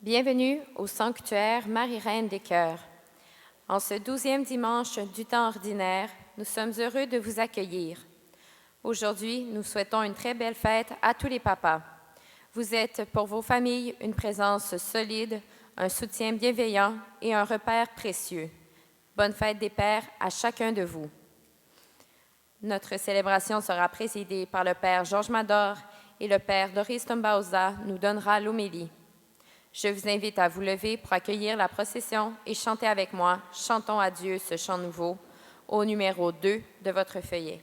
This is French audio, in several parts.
Bienvenue au sanctuaire Marie-Reine des Cœurs. En ce 12e dimanche du temps ordinaire, nous sommes heureux de vous accueillir. Aujourd'hui, nous souhaitons une très belle fête à tous les papas. Vous êtes pour vos familles une présence solide, un soutien bienveillant et un repère précieux. Bonne fête des pères à chacun de vous. Notre célébration sera présidée par le père Georges Mador et le père Doris Tombauza nous donnera l'homélie. Je vous invite à vous lever pour accueillir la procession et chanter avec moi « Chantons à Dieu ce chant nouveau » au numéro 2 de votre feuillet.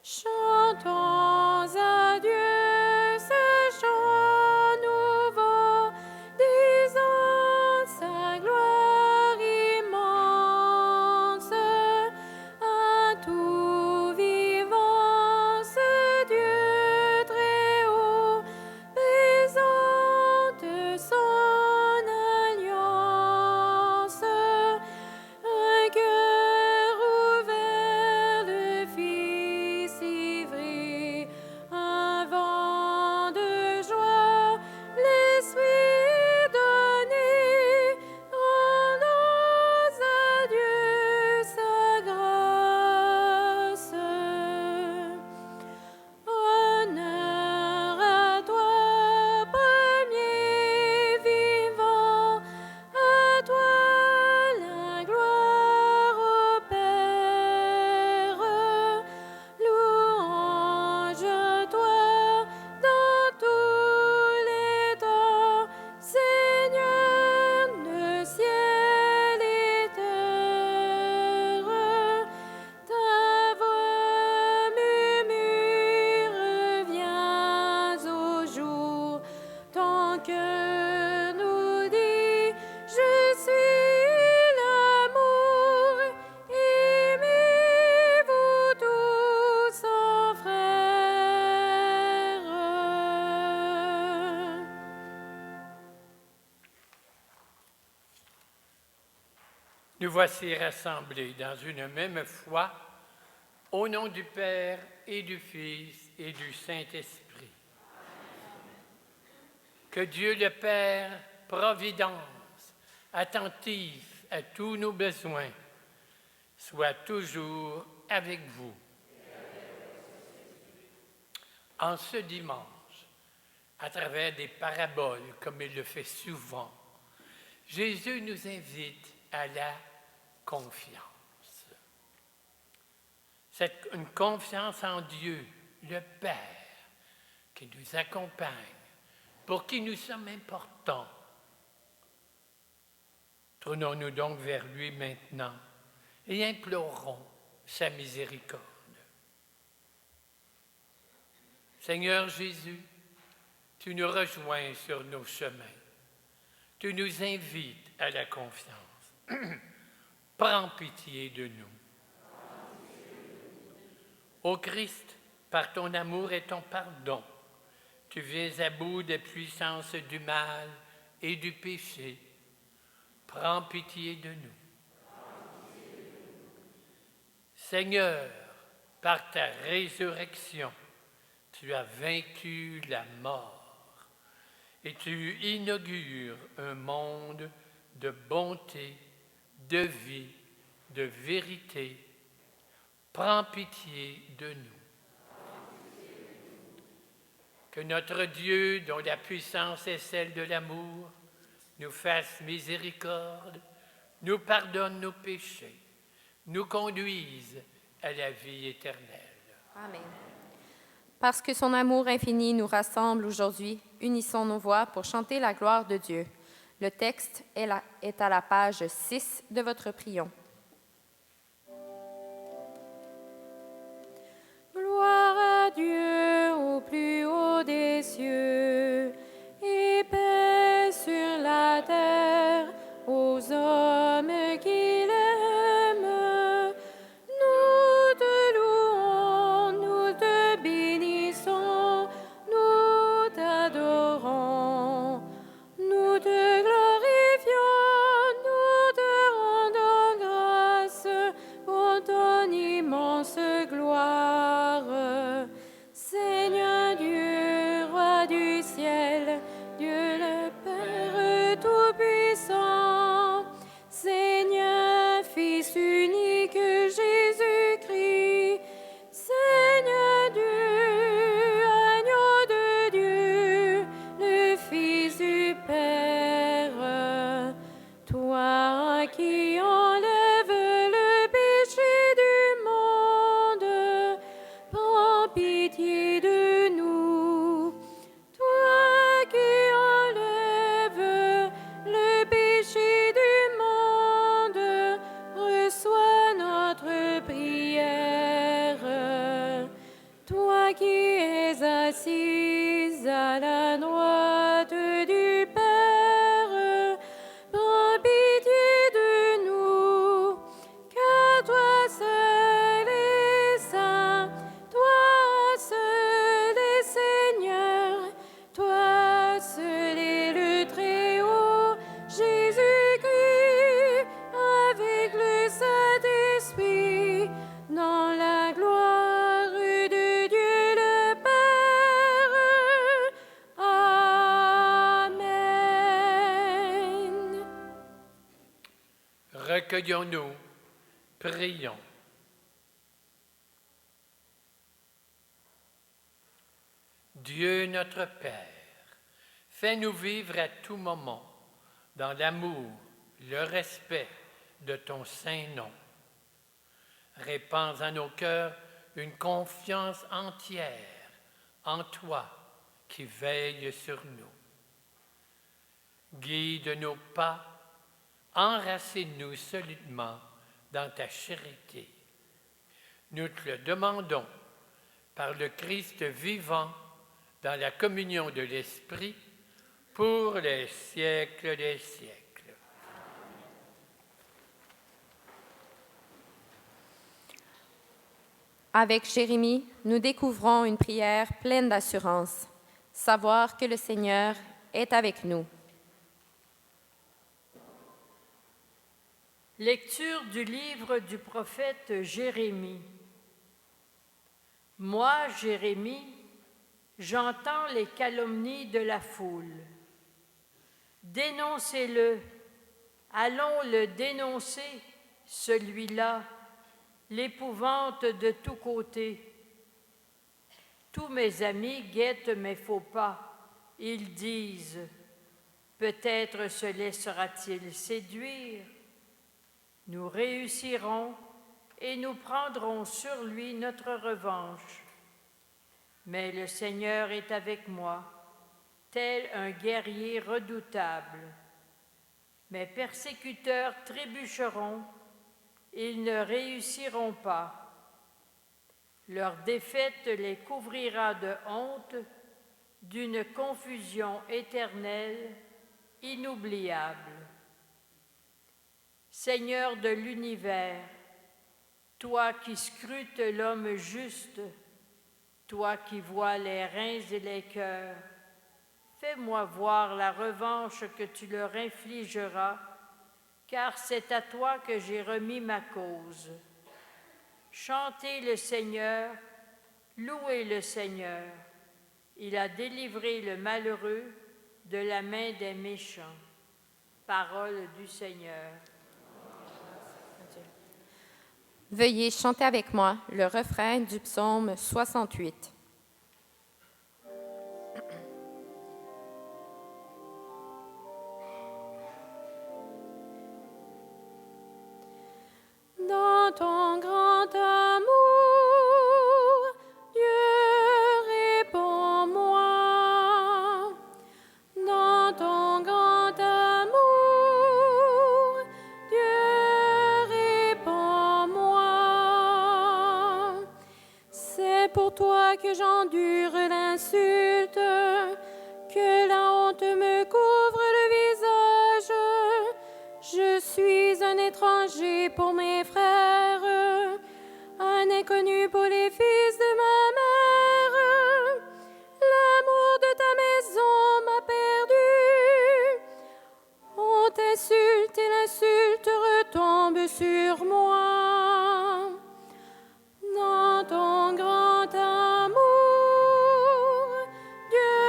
Chantons à Dieu ce chant nouveau, disons sa gloire immense à tout vivant, ce Dieu très haut présente son alliance. Un cœur ouvert, le Fils ivry, un vent de joie, l'Esprit donné, rendons à Dieu sa grâce. Honneur à toi, premier vivant, à toi la gloire au Père. Louange à toi dans tous les temps, Seigneur de ciel et terre. Ta voix murmure, viens au jour, ton cœur nous dit, je suis l'amour, aimez-vous tous en frères. Nous voici rassemblés dans une même foi, au nom du Père et du Fils et du Saint-Esprit. Que Dieu le Père, providence, attentif à tous nos besoins, soit toujours avec vous. En ce dimanche, à travers des paraboles, comme il le fait souvent, Jésus nous invite à la confiance. C'est une confiance en Dieu, le Père, qui nous accompagne, pour qui nous sommes importants. Tournons-nous donc vers lui maintenant et implorons sa miséricorde. Seigneur Jésus, tu nous rejoins sur nos chemins. Tu nous invites à la confiance. Prends pitié de nous. Ô Christ, par ton amour et ton pardon, tu viens à bout des puissances du mal et du péché. Prends pitié de nous. Seigneur, par ta résurrection, tu as vaincu la mort et tu inaugures un monde de bonté, de vie, de vérité. Prends pitié de nous. Que notre Dieu, dont la puissance est celle de l'amour, nous fasse miséricorde, nous pardonne nos péchés, nous conduise à la vie éternelle. Amen. Parce que son amour infini nous rassemble aujourd'hui, unissons nos voix pour chanter la gloire de Dieu. Le texte est à la page 6 de votre prion. Gloire à Dieu au plus haut des cieux, et paix sur la terre aux hommes qu'il aime. Nous te louons, nous te bénissons, nous t'adorons, nous te glorifions, nous te rendons grâce pour ton immense gloire. Recueillons-nous, prions. Dieu notre Père, fais-nous vivre à tout moment dans l'amour, le respect de ton saint nom. Répands en nos cœurs une confiance entière en toi qui veille sur nous. Guide nos pas, enracine-nous solidement dans ta charité. Nous te le demandons par le Christ vivant dans la communion de l'Esprit pour les siècles des siècles. Avec Jérémie, nous découvrons une prière pleine d'assurance, savoir que le Seigneur est avec nous. Lecture du livre du prophète Jérémie. Moi, Jérémie, j'entends les calomnies de la foule. Dénoncez-le, allons le dénoncer, celui-là, l'épouvante de tous côtés. Tous mes amis guettent mes faux pas. Ils disent, peut-être se laissera-t-il séduire. Nous réussirons et nous prendrons sur lui notre revanche. Mais le Seigneur est avec moi, tel un guerrier redoutable. Mes persécuteurs trébucheront, ils ne réussiront pas. Leur défaite les couvrira de honte, d'une confusion éternelle, inoubliable. Seigneur de l'univers, toi qui scrutes l'homme juste, toi qui vois les reins et les cœurs, fais-moi voir la revanche que tu leur infligeras, car c'est à toi que j'ai remis ma cause. Chantez le Seigneur, louez le Seigneur. Il a délivré le malheureux de la main des méchants. Parole du Seigneur. Veuillez chanter avec moi le refrain du psaume 68. Dans ton grand amour, Dieu réponds-moi. Dans ton grand amour, Dieu réponds-moi. C'est pour toi que j'endure l'insulte, que la honte me couvre le visage. Je suis un étranger pour mes frères, un inconnu pour les fils de ma mère. L'amour de ta maison m'a perdu. On t'insulte et l'insulte retombe sur moi. Dans ton grand amour, Dieu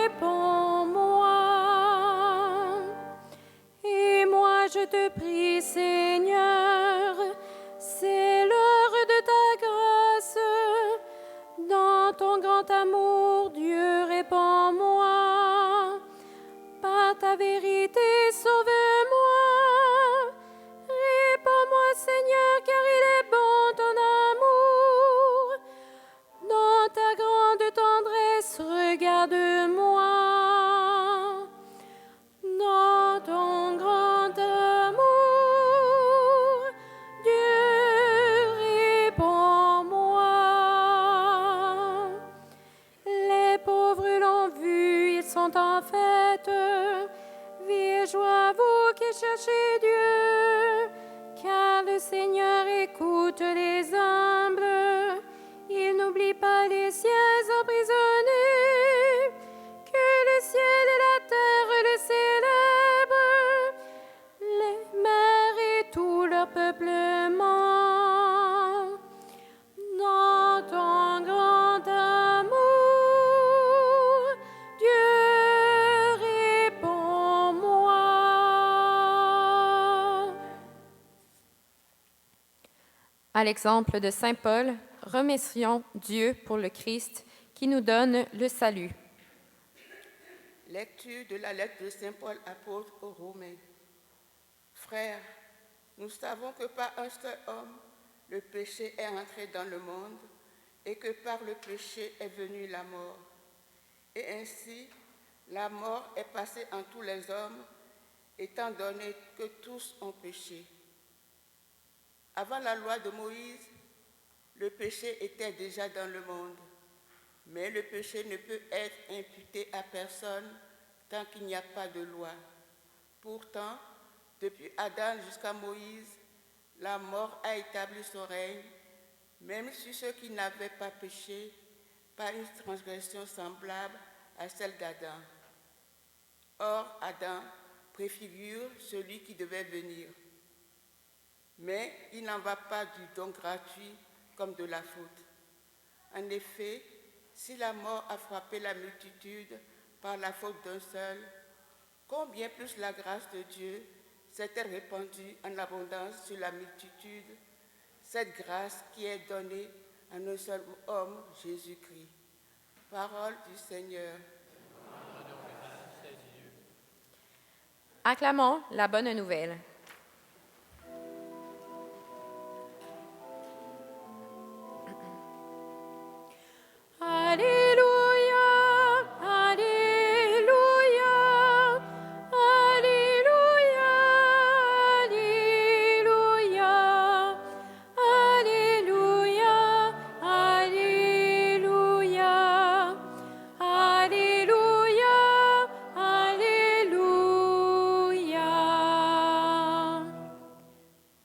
réponds-moi. Et moi je te prie, Seigneur, c'est l'heure de ta grâce. Dans ton grand amour, Dieu réponds-moi. Par ta vérité, sauve-moi. Réponds-moi, Seigneur, car il est bon ton amour. Dans ta grande tendresse, regarde-moi. Dans ton grand amour, Dieu réponds-moi. Les pauvres l'ont vu, ils sont en fête. Vie et joie, vous qui cherchez Dieu, car le Seigneur écoute les humbles. Il n'oublie pas les siens emprisonnés. Que le ciel et la terre le célèbrent, les mers et tout leur peuplement. Dans ton grand amour, Dieu réponds-moi. À l'exemple de Saint Paul, remercions Dieu pour le Christ qui nous donne le salut. Lecture de la lettre de Saint Paul apôtre aux Romains. Frères, nous savons que par un seul homme, le péché est entré dans le monde et que par le péché est venue la mort. Et ainsi, la mort est passée en tous les hommes, étant donné que tous ont péché. Avant la loi de Moïse, le péché était déjà dans le monde, mais le péché ne peut être imputé à personne tant qu'il n'y a pas de loi. Pourtant, depuis Adam jusqu'à Moïse, la mort a établi son règne, même sur ceux qui n'avaient pas péché, par une transgression semblable à celle d'Adam. Or, Adam préfigure celui qui devait venir. Mais il n'en va pas du don gratuit comme de la faute. En effet, si la mort a frappé la multitude par la faute d'un seul, combien plus la grâce de Dieu s'est-elle répandue en abondance sur la multitude, cette grâce qui est donnée à un seul homme, Jésus-Christ. Parole du Seigneur. Acclamons la bonne nouvelle. Alléluia, Alléluia, Alléluia, Alléluia, Alléluia, Alléluia, Alléluia.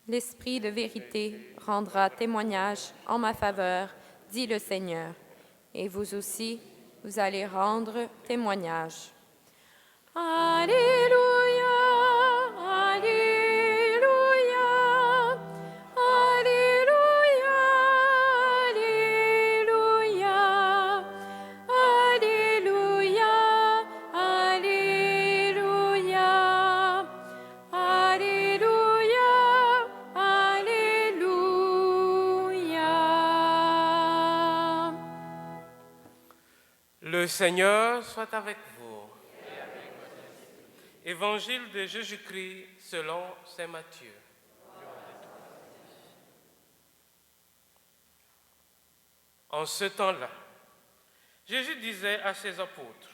L'Esprit de vérité rendra témoignage en ma faveur, dit le Seigneur. Et vous aussi, vous allez rendre témoignage. Alléluia, Alléluia, Alléluia, Alléluia, Alléluia, Alléluia, Alléluia, Alléluia. Le Seigneur soit avec vous. Évangile de Jésus-Christ selon saint Matthieu. En ce temps-là, Jésus disait à ses apôtres,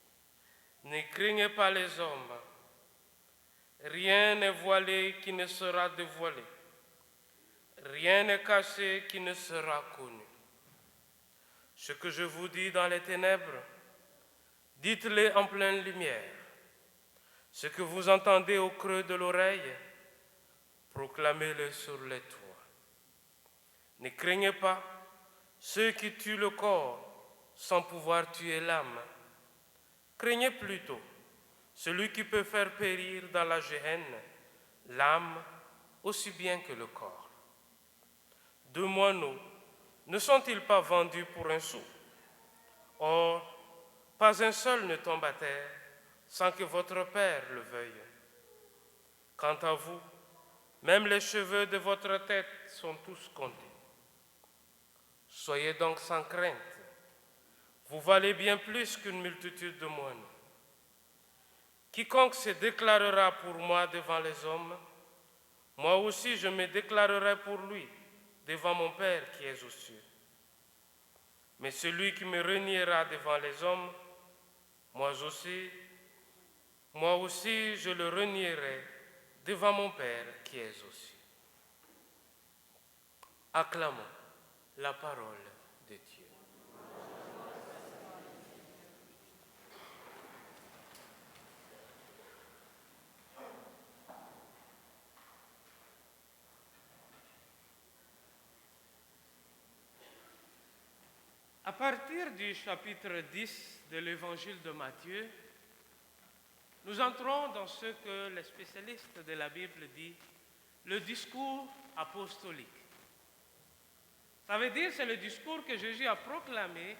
« Ne craignez pas les hommes, rien n'est voilé qui ne sera dévoilé, rien n'est caché qui ne sera connu. Ce que je vous dis dans les ténèbres, dites-le en pleine lumière. Ce que vous entendez au creux de l'oreille, proclamez-le sur les toits. Ne craignez pas ceux qui tuent le corps sans pouvoir tuer l'âme. Craignez plutôt celui qui peut faire périr dans la géhenne l'âme aussi bien que le corps. Deux moineaux ne sont-ils pas vendus pour un sou? Or, pas un seul ne tombe à terre sans que votre Père le veuille. Quant à vous, même les cheveux de votre tête sont tous comptés. Soyez donc sans crainte. Vous valez bien plus qu'une multitude de moineaux. Quiconque se déclarera pour moi devant les hommes, moi aussi je me déclarerai pour lui devant mon Père qui est aux cieux. Mais celui qui me reniera devant les hommes, moi aussi je le renierai devant mon Père qui est aux cieux. Acclamons la parole de Dieu. À partir du chapitre 10 de l'évangile de Matthieu, nous entrons dans ce que les spécialistes de la Bible disent le discours apostolique. Ça veut dire que c'est le discours que Jésus a proclamé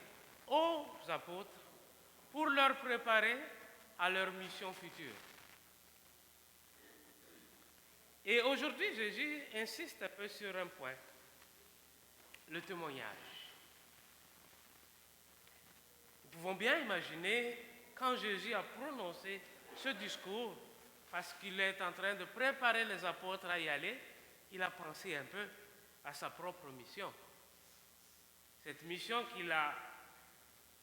aux apôtres pour leur préparer à leur mission future. Et aujourd'hui, Jésus insiste un peu sur un point. le témoignage. Nous pouvons bien imaginer quand Jésus a prononcé ce discours, parce qu'il est en train de préparer les apôtres à y aller, il a pensé un peu à sa propre mission. Cette mission qu'il a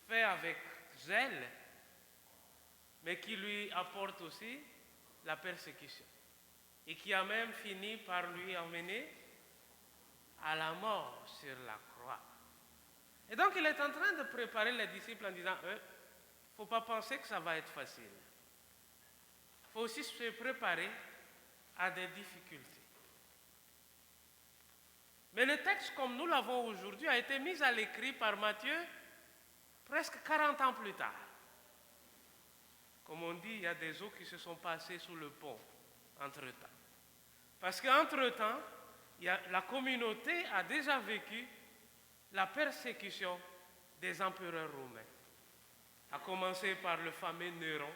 fait avec zèle, mais qui lui apporte aussi la persécution et qui a même fini par lui emmener à la mort sur la croix. Et donc il est en train de préparer les disciples en disant, il ne faut pas penser que ça va être facile. Il faut aussi se préparer à des difficultés. Mais le texte, comme nous l'avons aujourd'hui, a été mis à l'écrit par Matthieu presque 40 ans plus tard. Comme on dit, il y a des eaux qui se sont passées sous le pont entre-temps. Parce qu'entre-temps, la communauté a déjà vécu la persécution des empereurs romains. À commencer par le fameux Néron,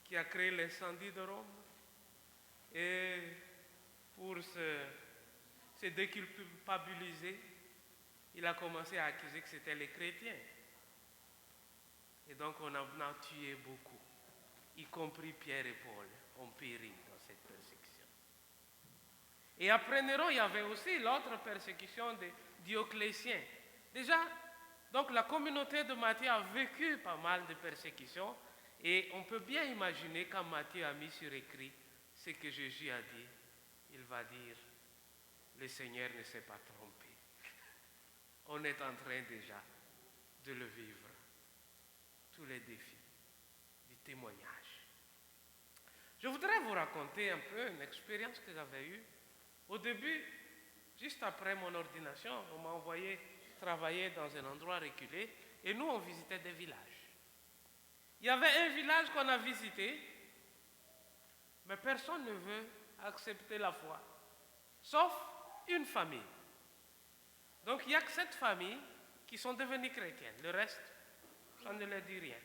qui a créé l'incendie de Rome. Et pour se déculpabiliser, il a commencé à accuser que c'était les chrétiens. Et donc on en a tué beaucoup, y compris Pierre et Paul, ont péri dans cette persécution. Et après Néron, il y avait aussi l'autre persécution de Dioclétien. Déjà, donc la communauté de Matthieu a vécu pas mal de persécutions, et on peut bien imaginer quand Matthieu a mis sur écrit ce que Jésus a dit, il va dire, le Seigneur ne s'est pas trompé. On est en train déjà de le vivre. Tous les défis du témoignage. Je voudrais vous raconter un peu une expérience que j'avais eue. Au début, juste après mon ordination, on m'a envoyé travailler dans un endroit reculé et nous, on visitait des villages. Il y avait un village qu'on a visité, mais personne ne veut accepter la foi, sauf une famille. Donc il n'y a que cette famille qui sont devenues chrétiennes. Le reste, ça ne leur dit rien.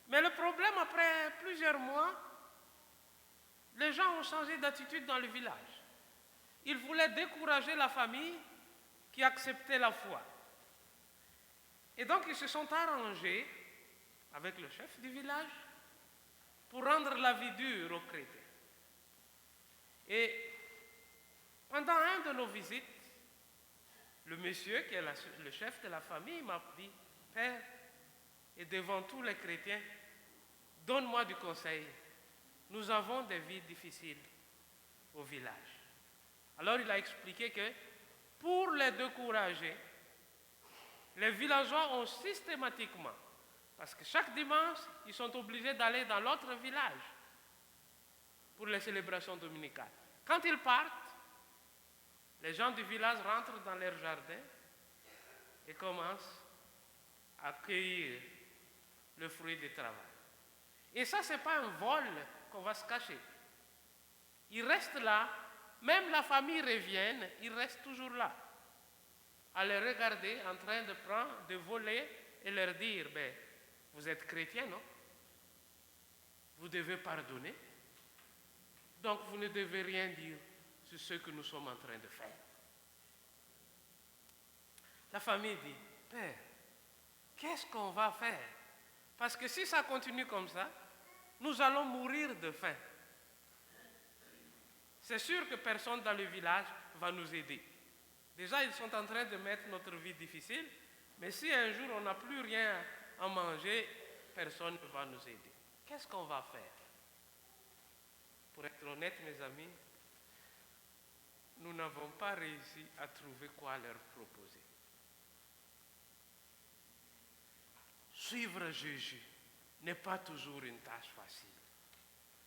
Mais le problème, après plusieurs mois, les gens ont changé d'attitude dans le village. Ils voulaient décourager la famille qui acceptait la foi. Et donc ils se sont arrangés avec le chef du village pour rendre la vie dure aux chrétiens. Et pendant une de nos visites, le monsieur qui est le chef de la famille m'a dit, Père, et devant tous les chrétiens, donne-moi du conseil. Nous avons des vies difficiles au village. Alors il a expliqué que pour les décourager, les villageois ont systématiquement, parce que chaque dimanche, ils sont obligés d'aller dans l'autre village pour les célébrations dominicales. Quand ils partent, les gens du village rentrent dans leur jardin et commencent à cueillir le fruit du travail. Et ça, ce n'est pas un vol qu'on va se cacher. Ils restent là, même la famille revienne, ils restent toujours là, à les regarder en train de prendre, de voler et leur dire, ben, vous êtes chrétien, non? Vous devez pardonner. Donc vous ne devez rien dire sur ce que nous sommes en train de faire. La famille dit, Père, qu'est-ce qu'on va faire? Parce que si ça continue comme ça, nous allons mourir de faim. C'est sûr que personne dans le village va nous aider. Déjà, ils sont en train de mettre notre vie difficile, mais si un jour on n'a plus rien à manger, personne ne va nous aider. Qu'est-ce qu'on va faire? Pour être honnête, mes amis, nous n'avons pas réussi à trouver quoi leur proposer. Suivre Jésus n'est pas toujours une tâche facile.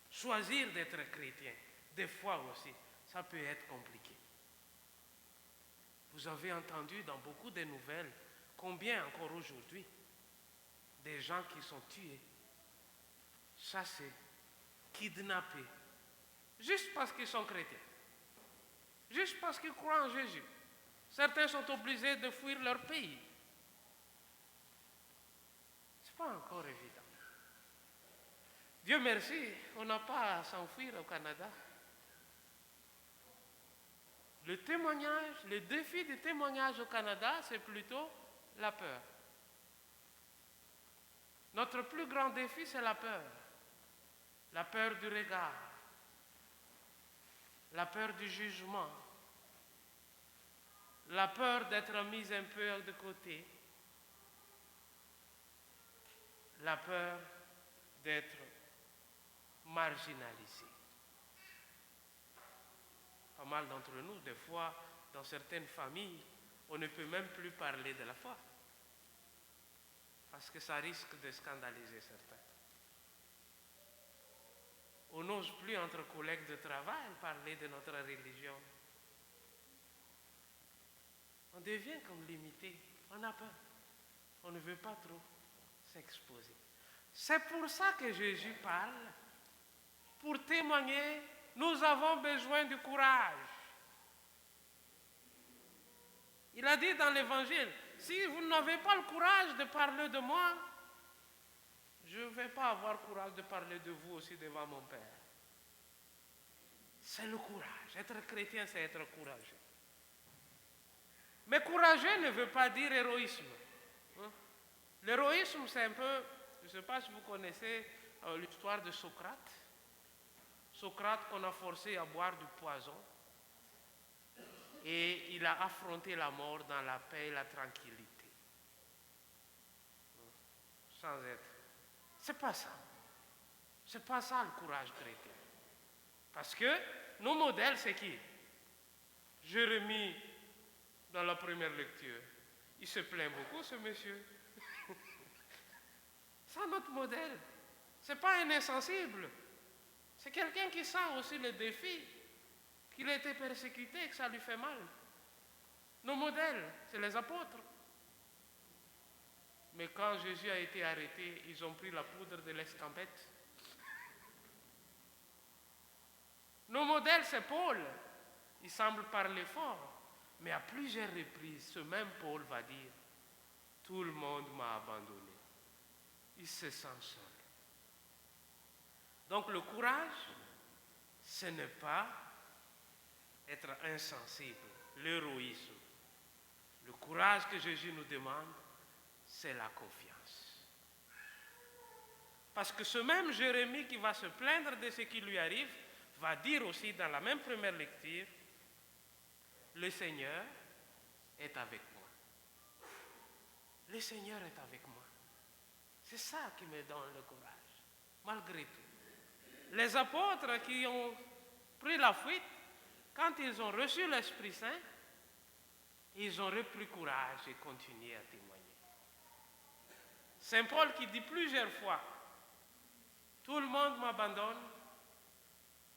Choisir d'être chrétien, des fois aussi, ça peut être compliqué. Vous avez entendu dans beaucoup de nouvelles combien encore aujourd'hui des gens qui sont tués, chassés, kidnappés, juste parce qu'ils sont chrétiens, juste parce qu'ils croient en Jésus. Certains sont obligés de fuir leur pays. Ce n'est pas encore évident. Dieu merci, on n'a pas à s'enfuir au Canada. Le témoignage, le défi du témoignage au Canada, c'est plutôt la peur. Notre plus grand défi, c'est la peur. La peur du regard, la peur du jugement, la peur d'être mise un peu de côté, la peur d'être marginalisé. Pas mal d'entre nous, des fois, dans certaines familles, on ne peut même plus parler de la foi, parce que ça risque de scandaliser certains. On n'ose plus entre collègues de travail parler de notre religion. On devient comme limité, on a peur, on ne veut pas trop s'exposer. C'est pour ça que Jésus parle, pour témoigner, nous avons besoin du courage. Il a dit dans l'Évangile, si vous n'avez pas le courage de parler de moi, je ne vais pas avoir le courage de parler de vous aussi devant mon Père. C'est le courage. Être chrétien, c'est être courageux. Mais courageux ne veut pas dire héroïsme. L'héroïsme, c'est un peu, je ne sais pas si vous connaissez l'histoire de Socrate. Socrate qu'on a forcé à boire du poison. Et il a affronté la mort dans la paix et la tranquillité. Sans être. C'est pas ça. C'est pas ça le courage chrétien. Parce que nos modèles, c'est qui? Jérémie, dans la première lecture, il se plaint beaucoup, ce monsieur. C'est notre modèle. C'est pas un insensible. C'est quelqu'un qui sent aussi le défi, qu'il a été persécuté et que ça lui fait mal. Nos modèles, c'est les apôtres. Mais quand Jésus a été arrêté, ils ont pris la poudre de l'escampette. Nos modèles, c'est Paul. Il semble parler fort, mais à plusieurs reprises, ce même Paul va dire, tout le monde m'a abandonné. Il se sent seul. Donc le courage, ce n'est pas être insensible, l'héroïsme. Le courage que Jésus nous demande, c'est la confiance. Parce que ce même Jérémie qui va se plaindre de ce qui lui arrive, va dire aussi dans la même première lecture, le Seigneur est avec moi. Le Seigneur est avec moi. C'est ça qui me donne le courage, malgré tout. Les apôtres qui ont pris la fuite, quand ils ont reçu l'Esprit Saint, ils ont repris courage et continué à témoigner. Saint Paul qui dit plusieurs fois, tout le monde m'abandonne,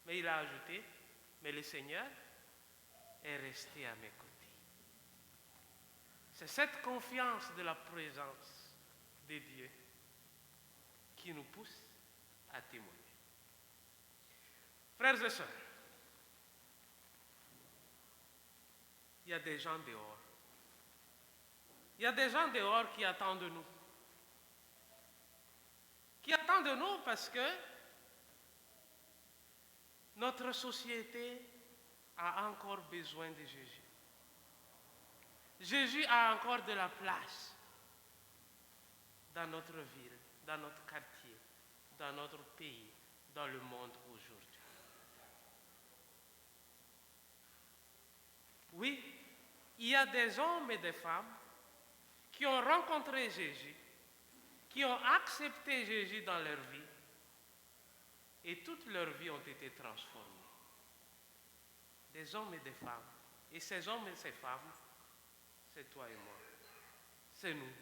mais il a ajouté, mais le Seigneur est resté à mes côtés. C'est cette confiance de la présence de Dieu qui nous pousse à témoigner. Frères et sœurs, il y a des gens dehors. Il y a des gens dehors qui attendent de nous. Qui attendent de nous parce que notre société a encore besoin de Jésus. Jésus a encore de la place dans notre ville, dans notre quartier, dans notre pays, dans le monde aujourd'hui. Oui, il y a des hommes et des femmes qui ont rencontré Jésus, qui ont accepté Jésus dans leur vie, et toute leur vie ont été transformées. Des hommes et des femmes. Et ces hommes et ces femmes, c'est toi et moi. C'est nous.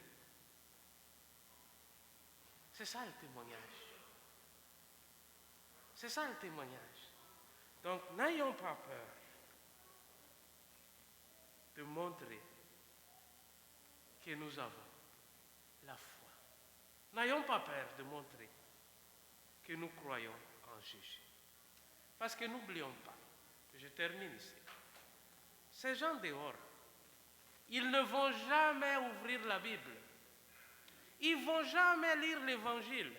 C'est ça le témoignage. C'est ça le témoignage. Donc, n'ayons pas peur de montrer que nous avons la foi. N'ayons pas peur de montrer que nous croyons en Jésus. Parce que n'oublions pas, je termine ici, ces gens dehors, ils ne vont jamais ouvrir la Bible. Ils ne vont jamais lire l'Évangile.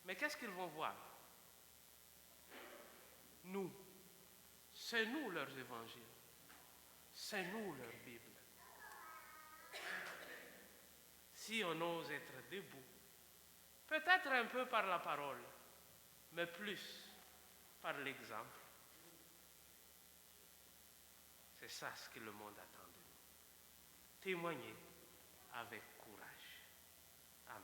Mais qu'est-ce qu'ils vont voir? Nous, C'est nous leurs évangiles. C'est nous leur Bible. Si on ose être debout, peut-être un peu par la parole, mais plus par l'exemple, c'est ça ce que le monde attend de nous. Témoigner avec courage. Amen.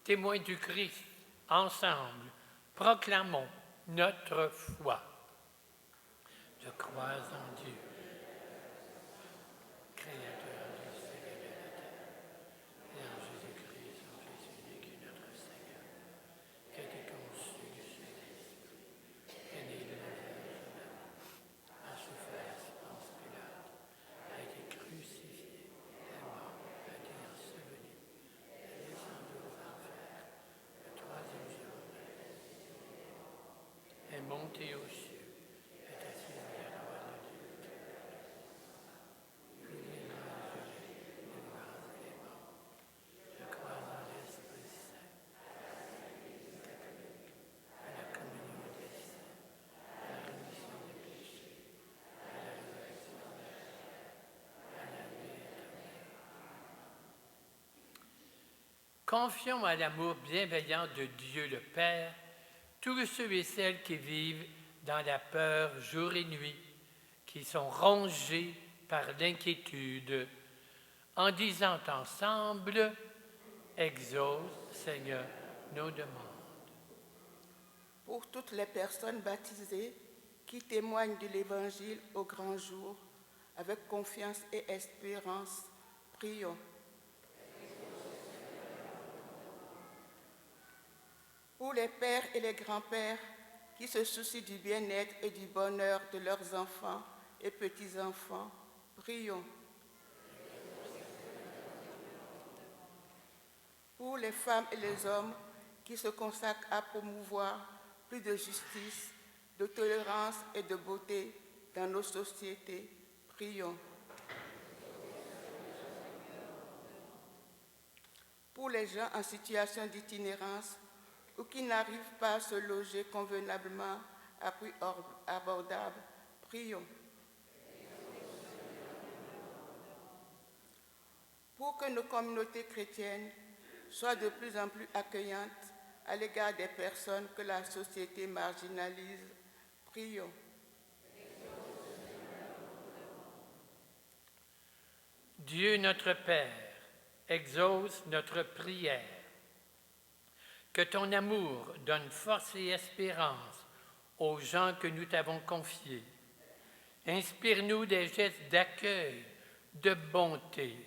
Témoins du Christ, ensemble, proclamons notre foi. Je crois en Dieu, Créateur du ciel et de la terre, et en Jésus-Christ, son Fils unique, notre Seigneur, qui a été conçu du Saint-Esprit, est né de la Vierge Marie, a souffert sous Ponce Pilate, a été crucifié, est mort, a été enseveli, est descendu aux enfers, le troisième jour est monté aux cieux, est assis à la droite de Dieu. Il viendra juger les vivants et les morts. Je crois en l'Esprit Saint, catholique, à la communion des saints, à la rémission des péchés, à la résurrection des morts, à la vie éternelle. Confions à l'amour bienveillant de Dieu le Père tous ceux et celles qui vivent dans la peur jour et nuit, qui sont rongés par l'inquiétude, en disant ensemble, exauce, Seigneur, nos demandes. Pour toutes les personnes baptisées qui témoignent de l'Évangile au grand jour, avec confiance et espérance, prions. Pour les pères et les grands-pères qui se soucient du bien-être et du bonheur de leurs enfants et petits-enfants, prions. Pour les femmes et les hommes qui se consacrent à promouvoir plus de justice, de tolérance et de beauté dans nos sociétés, prions. Pour les gens en situation d'itinérance ou qui n'arrivent pas à se loger convenablement à prix abordable, prions. Pour que nos communautés chrétiennes soient de plus en plus accueillantes à l'égard des personnes que la société marginalise, prions. Dieu notre Père, exauce notre prière. Que ton amour donne force et espérance aux gens que nous t'avons confiés. Inspire-nous des gestes d'accueil, de bonté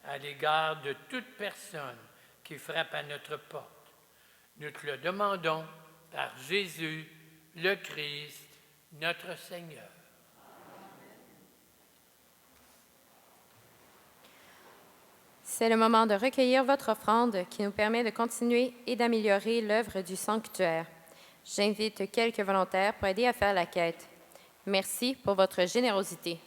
à l'égard de toute personne qui frappe à notre porte. Nous te le demandons par Jésus, le Christ, notre Seigneur. C'est le moment de recueillir votre offrande qui nous permet de continuer et d'améliorer l'œuvre du sanctuaire. J'invite quelques volontaires pour aider à faire la quête. Merci pour votre générosité.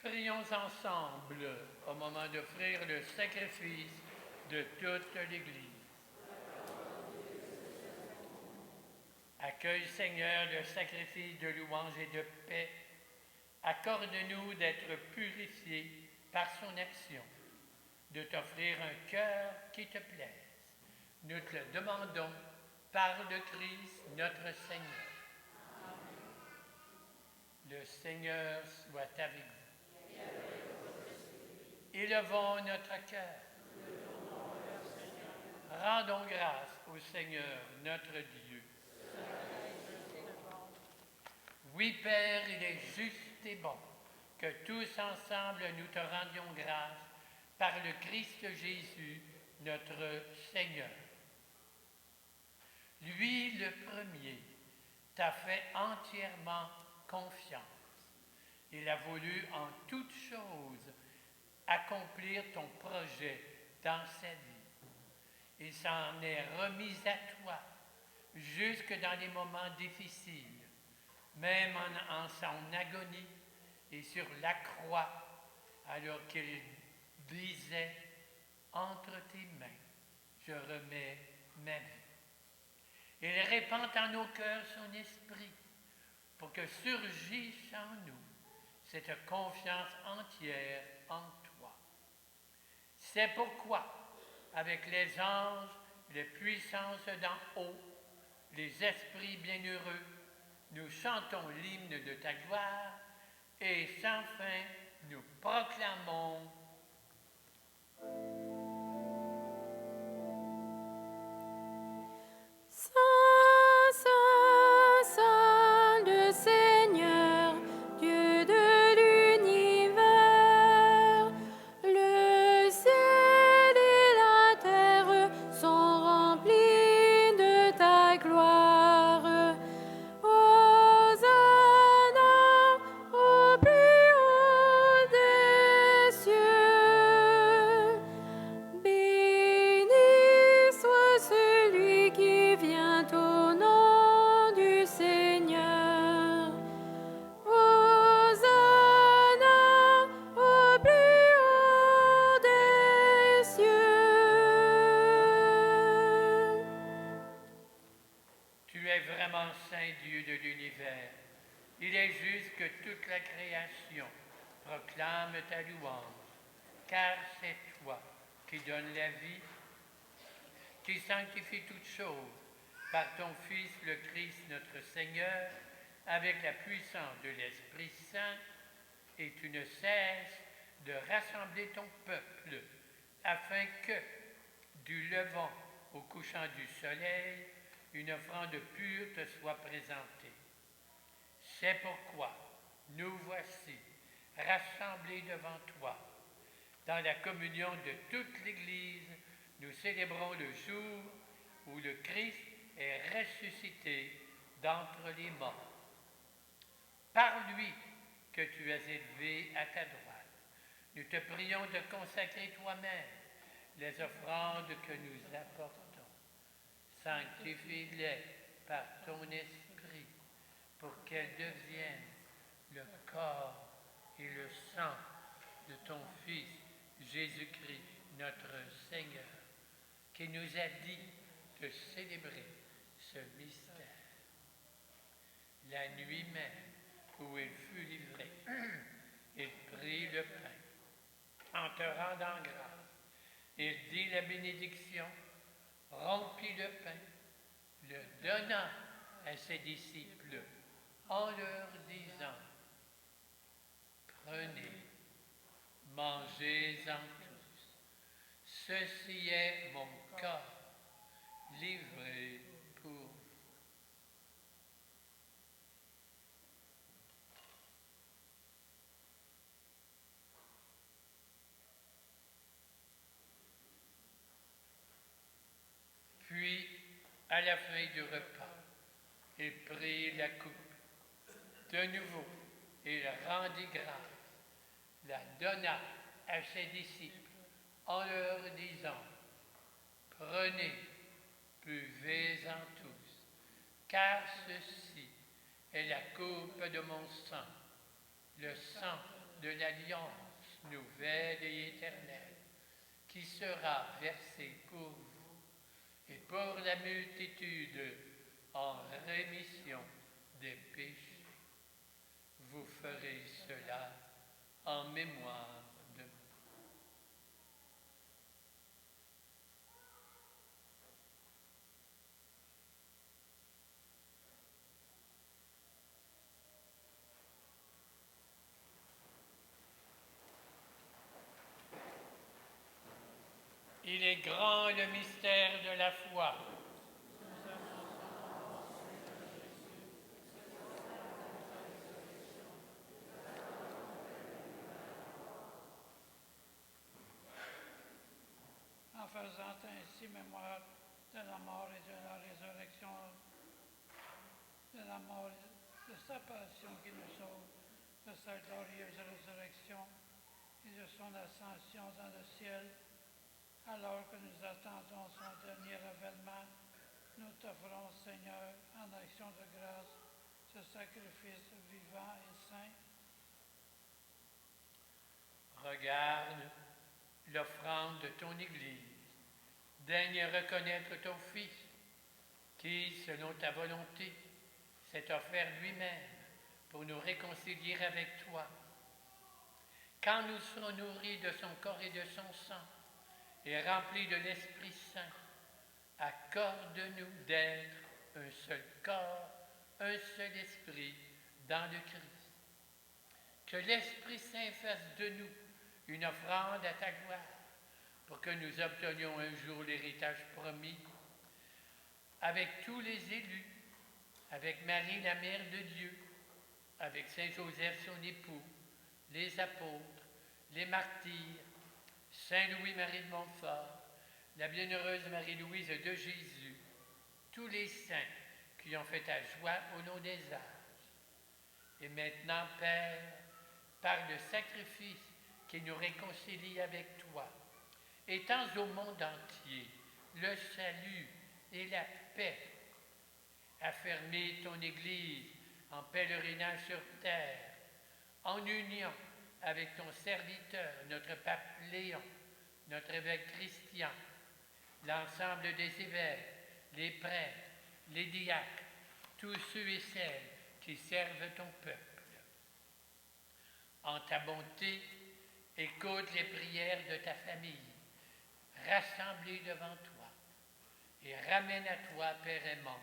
Prions ensemble au moment d'offrir le sacrifice de toute l'Église. Accueille, Seigneur, le sacrifice de louange et de paix. Accorde-nous d'être purifiés par son action, de t'offrir un cœur qui te plaise. Nous te le demandons par le Christ, notre Seigneur. Le Seigneur soit avec vous. Élevons notre cœur. Rendons grâce au Seigneur, notre Dieu. Oui, Père, il est juste et bon que tous ensemble nous te rendions grâce par le Christ Jésus, notre Seigneur. Lui, le premier, t'a fait entièrement confiance. Il a voulu en toutes choses accomplir ton projet dans sa vie. Il s'en est remis à toi, jusque dans les moments difficiles, même en son agonie et sur la croix, alors qu'il disait, entre tes mains, je remets ma vie. Il répand en nos cœurs son esprit pour que surgisse en nous cette confiance entière en toi. C'est pourquoi, avec les anges, les puissances d'en haut, les esprits bienheureux, nous chantons l'hymne de ta gloire et sans fin nous proclamons Saint, Saint, Saint, le Seigneur, Dieu de l'univers. Le ciel et la terre sont remplis de ta gloire. Hosanna au plus haut des cieux. Béni soit celui qui vient au nom du Seigneur. Hosanna au plus haut des cieux. Tu es vraiment Saint Dieu de l'univers. Il est juste que toute la création proclame ta louange, car c'est toi qui donnes la vie, qui sanctifie toutes choses par ton Fils le Christ notre Seigneur, avec la puissance de l'Esprit Saint, et tu ne cesses de rassembler ton peuple, afin que, du levant au couchant du soleil, une offrande pure te soit présentée. C'est pourquoi nous voici rassemblés devant toi. Dans la communion de toute l'Église, nous célébrons le jour où le Christ est ressuscité d'entre les morts. Par lui que tu as élevé à ta droite, nous te prions de consacrer toi-même les offrandes que nous apportons. Sanctifie-les par ton esprit pour qu'elles deviennent le corps et le sang de ton Fils Jésus-Christ, notre Seigneur, qui nous a dit de célébrer ce mystère. La nuit même où il fut livré, il prit le pain. En te rendant grâce, il dit la bénédiction, rompit le pain, le donna à ses disciples en leur disant, prenez, mangez-en tous, ceci est mon corps livré pour vous. Puis, à la fin du repas, il prit la coupe de nouveau et la rendit grâce, la donna à ses disciples en leur disant, prenez, buvez-en tous, car ceci est la coupe de mon sang, le sang de l'alliance nouvelle et éternelle, qui sera versé pour vous et pour la multitude en rémission des péchés. Vous ferez cela en mémoire de moi. Il est grand le mystère de la foi. En faisant ainsi mémoire de la mort et de la résurrection, de la mort et de sa passion qui nous sauve, de sa glorieuse résurrection et de son ascension dans le ciel, alors que nous attendons son dernier avènement, nous t'offrons, Seigneur, en action de grâce, ce sacrifice vivant et saint. Regarde, l'offrande de ton Église. Daigne reconnaître ton Fils, qui, selon ta volonté, s'est offert lui-même pour nous réconcilier avec toi. Quand nous serons nourris de son corps et de son sang, et remplis de l'Esprit Saint, accorde-nous d'être un seul corps, un seul esprit dans le Christ. Que l'Esprit Saint fasse de nous une offrande à ta gloire, pour que nous obtenions un jour l'héritage promis, avec tous les élus, avec Marie, la Mère de Dieu, avec Saint Joseph, son époux, les apôtres, les martyrs, Saint Louis-Marie de Montfort, la bienheureuse Marie-Louise de Jésus, tous les saints qui ont fait ta joie au long des âges. Et maintenant, Père, par le sacrifice qui nous réconcilie avec toi, étends au monde entier le salut et la paix. Affermis ton Église en pèlerinage sur terre, en union avec ton serviteur, notre pape Léon, notre évêque Christian, l'ensemble des évêques, les prêtres, les diacres, tous ceux et celles qui servent ton peuple. En ta bonté, écoute les prières de ta famille, rassemblée devant toi, et ramène à toi, Père aimant,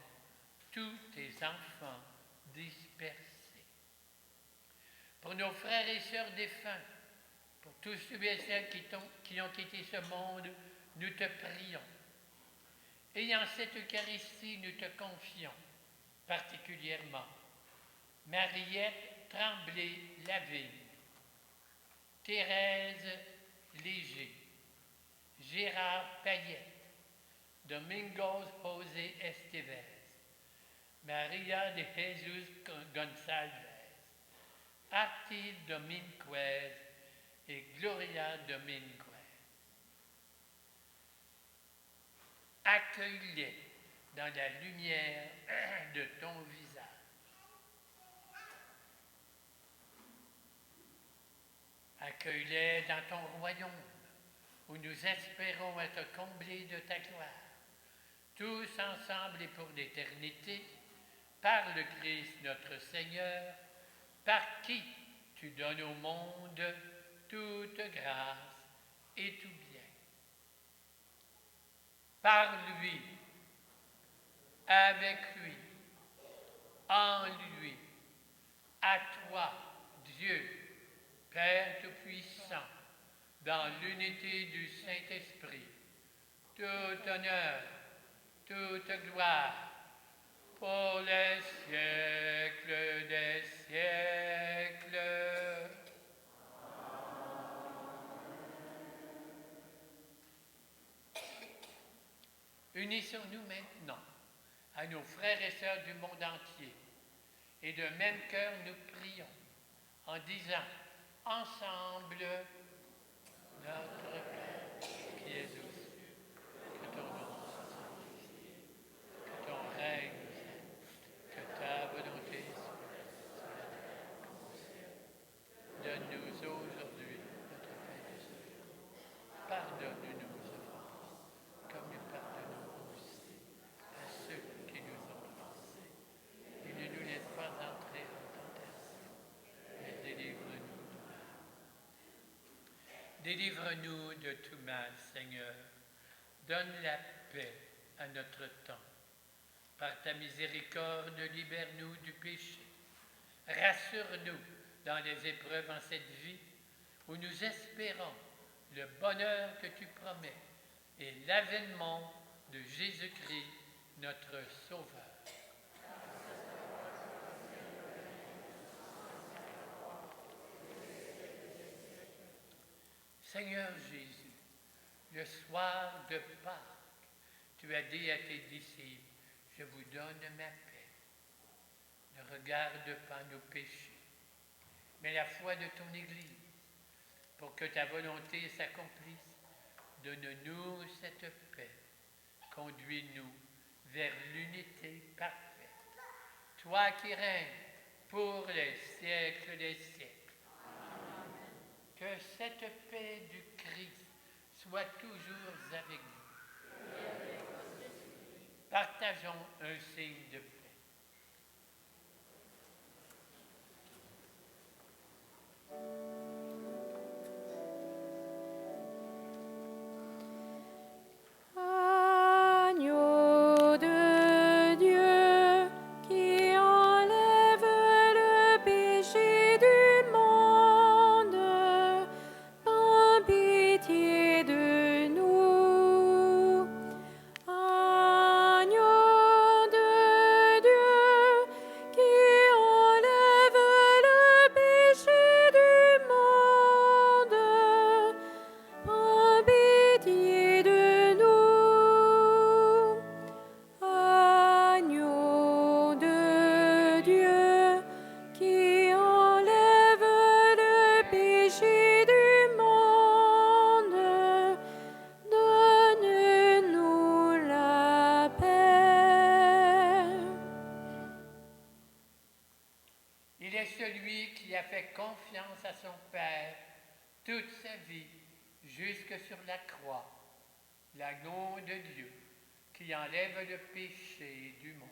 tous tes enfants dispersés. Pour nos frères et sœurs défunts, pour tous ceux et celles qui ont quitté ce monde, nous te prions. Et en cette Eucharistie, nous te confions particulièrement Mariette Tremblay-Lavigne, Thérèse Léger, Gérard Payette, Domingos José Estevez, Maria de Jesus Gonçalves, Arti Dominguez et Gloria Dominguez. Accueille-les dans la lumière de ton visage. Accueille-les dans ton royaume, où nous espérons être comblés de ta gloire, tous ensemble et pour l'éternité, par le Christ notre Seigneur, par qui tu donnes au monde toute grâce et tout bien. Par lui, avec lui, en lui, à toi, Dieu, Père Tout-Puissant, dans l'unité du Saint-Esprit, tout honneur, toute gloire, pour les siècles des siècles. Unissons-nous maintenant à nos frères et sœurs du monde entier et de même cœur nous prions en disant ensemble notre Père qui es aux cieux, que ton nom soit sanctifié, que ton règne vienne, que ta volonté soit faite sur la terre comme au ciel. Donne-nous aujourd'hui notre pain de ce jour. Pardonne-nous nos offenses, comme nous pardonnons aussi à ceux qui nous ont offensés. Et ne nous laisse pas entrer en tentation, mais délivre-nous du mal. Délivre-nous de tout mal, Seigneur. Donne la paix à notre temps. Par ta miséricorde, libère-nous du péché. Rassure-nous dans les épreuves en cette vie où nous espérons le bonheur que tu promets et l'avènement de Jésus-Christ, notre Sauveur. Seigneur Jésus, le soir de Pâques, tu as dit à tes disciples, je vous donne ma paix. Ne regarde pas nos péchés, mais la foi de ton Église. Pour que ta volonté s'accomplisse, donne-nous cette paix. Conduis-nous vers l'unité parfaite. Toi qui règnes pour les siècles des siècles. Amen. Que cette paix du Christ soit toujours avec vous. Partageons un signe de paix. Agneau de Dieu qui enlève le péché du monde, prends pitié de nous. Agneau de Dieu qui enlève le péché du monde, prends pitié de nous. Agneau de Dieu qui enlève le péché du monde, donne-nous la paix. Il est celui qui a fait confiance à son Père toute sa vie jusque sur la croix, l'agneau de Dieu qui enlève le péché du monde.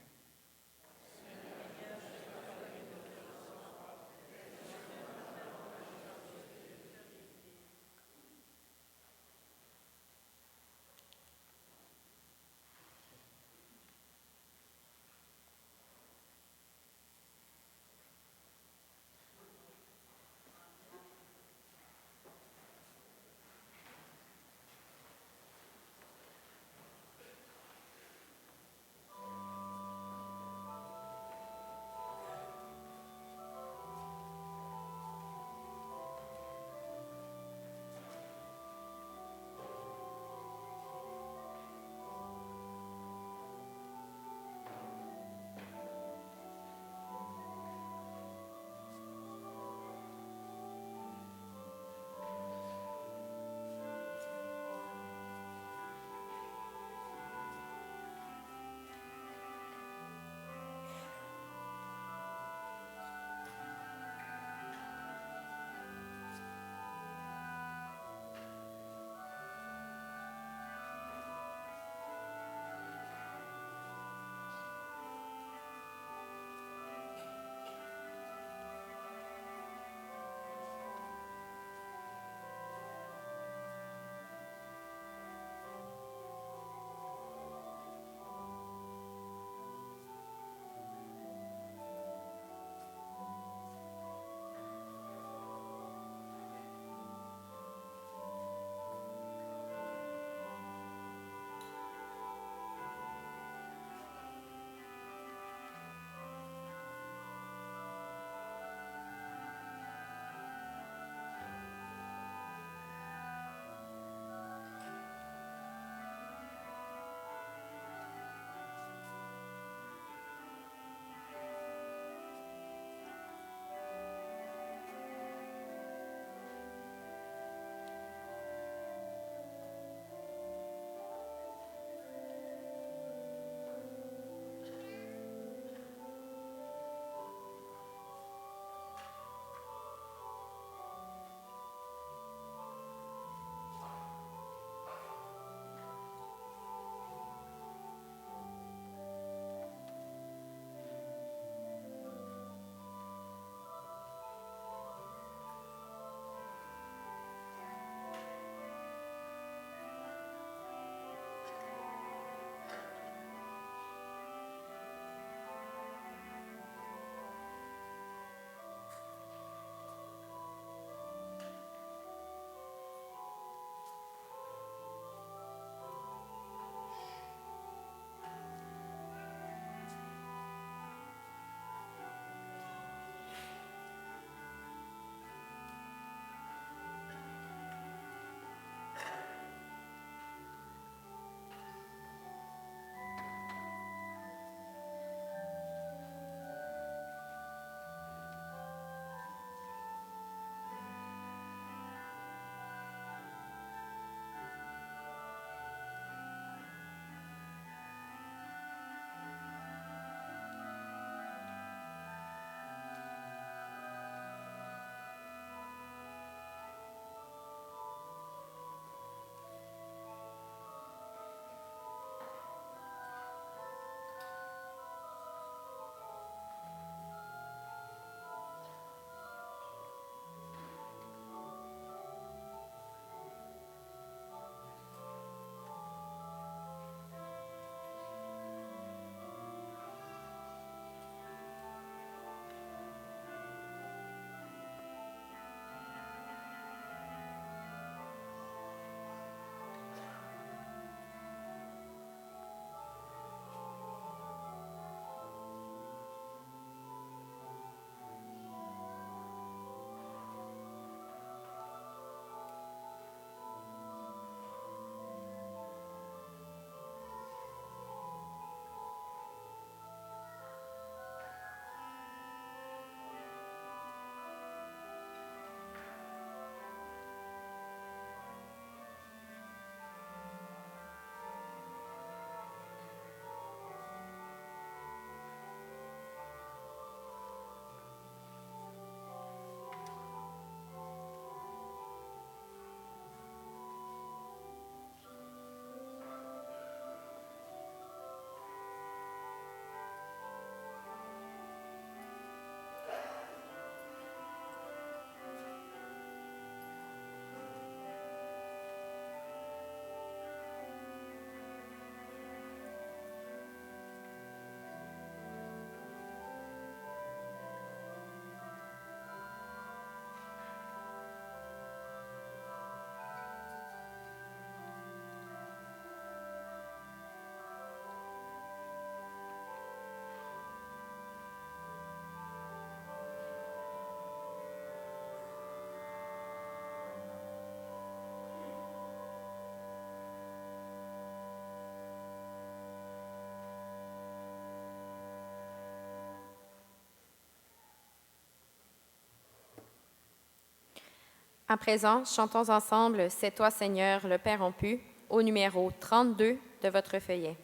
À présent, chantons ensemble « C'est toi, Seigneur, le Père rompu » au numéro 32 de votre feuillet.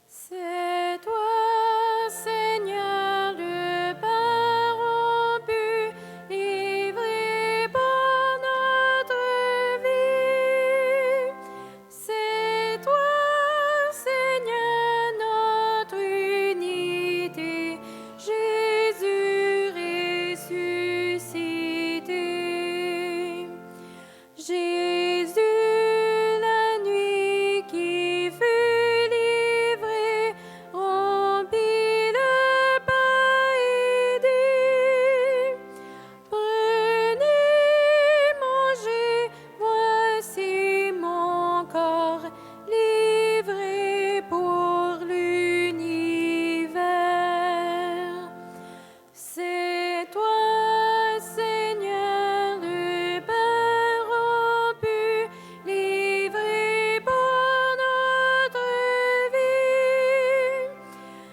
C'est toi, Seigneur, le pain rompu, livré pour notre vie. C'est toi, Seigneur, notre unité, Jésus ressuscité. Jésus, la nuit qui fut livrée, rompit le pain et dit, prenez, mangez, voici mon corps livré pour l'univers. C'est toi, Seigneur, le pain rompu, livré pour notre vie.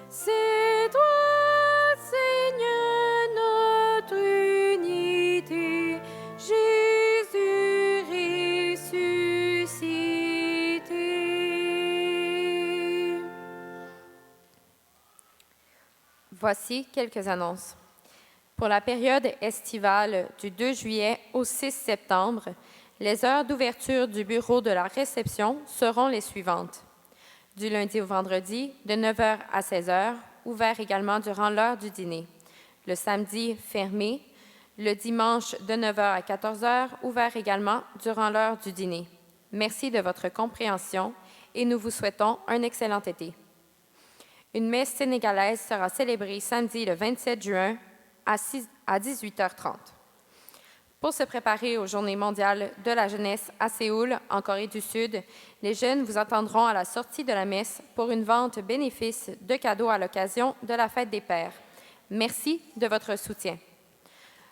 C'est toi, Seigneur, notre unité, Jésus ressuscité. Voici quelques annonces. Pour la période estivale du 2 juillet au 6 septembre, les heures d'ouverture du bureau de la réception seront les suivantes. Du lundi au vendredi, de 9h à 16h, ouvert également durant l'heure du dîner. Le samedi, fermé. Le dimanche, de 9h à 14h, ouvert également durant l'heure du dîner. Merci de votre compréhension et nous vous souhaitons un excellent été. Une messe sénégalaise sera célébrée samedi le 27 juin à 18h30. Pour se préparer aux Journées mondiales de la jeunesse à Séoul, en Corée du Sud, les jeunes vous attendront à la sortie de la messe pour une vente bénéfice de cadeaux à l'occasion de la fête des pères. Merci de votre soutien.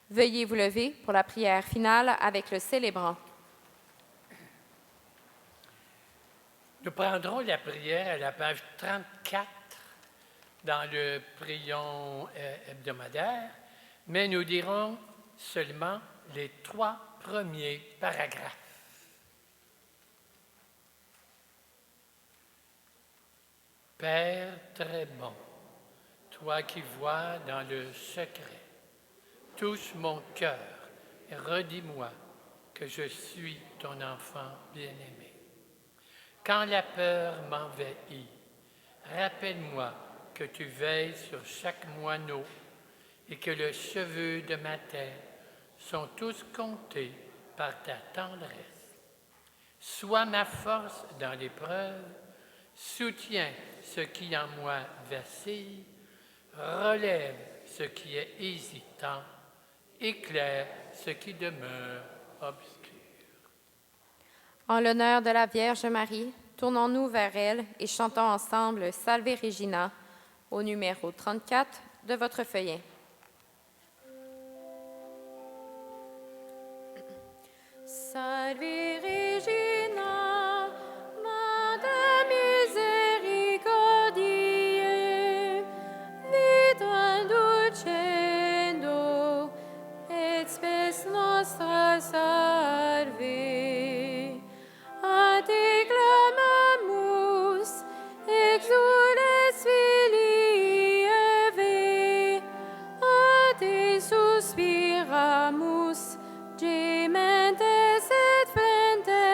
Veuillez vous lever pour la prière finale avec le célébrant. Nous prendrons la prière à la page 34 dans le prion hebdomadaire, mais nous dirons seulement les 3 premiers paragraphes. Père très bon, toi qui vois dans le secret, touche mon cœur et redis-moi que je suis ton enfant bien-aimé. Quand la peur m'envahit, rappelle-moi que tu veilles sur chaque moineau et que les cheveux de ma tête sont tous comptés par ta tendresse. Sois ma force dans l'épreuve, soutiens ce qui en moi vacille, relève ce qui est hésitant, éclaire ce qui demeure obscur. En l'honneur de la Vierge Marie, tournons-nous vers elle et chantons ensemble Salve Regina au numéro 34 de votre feuillet. Salve Regina, Mater misericordiae, vita dulcendo, et spes nostra salve. A te clamamus, exules filii Eve, a te suspiramus, gementes et flentes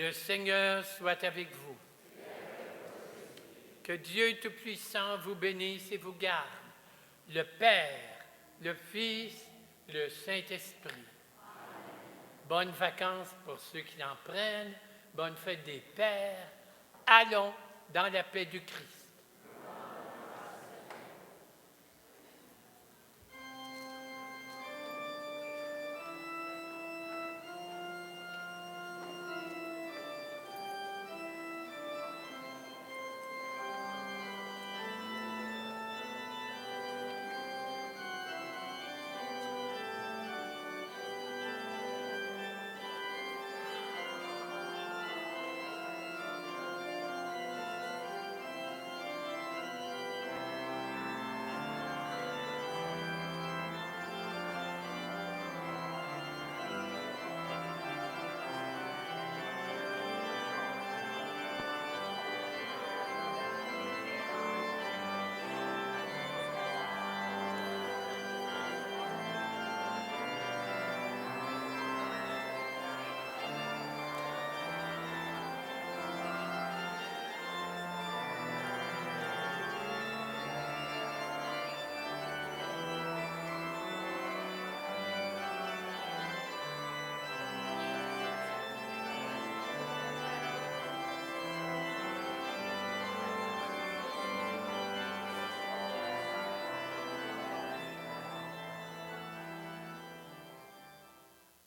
Le Seigneur soit avec vous. Que Dieu Tout-Puissant vous bénisse et vous garde, le Père, le Fils, le Saint-Esprit. Bonnes vacances pour ceux qui en prennent. Bonne fête des Pères. Allons dans la paix du Christ.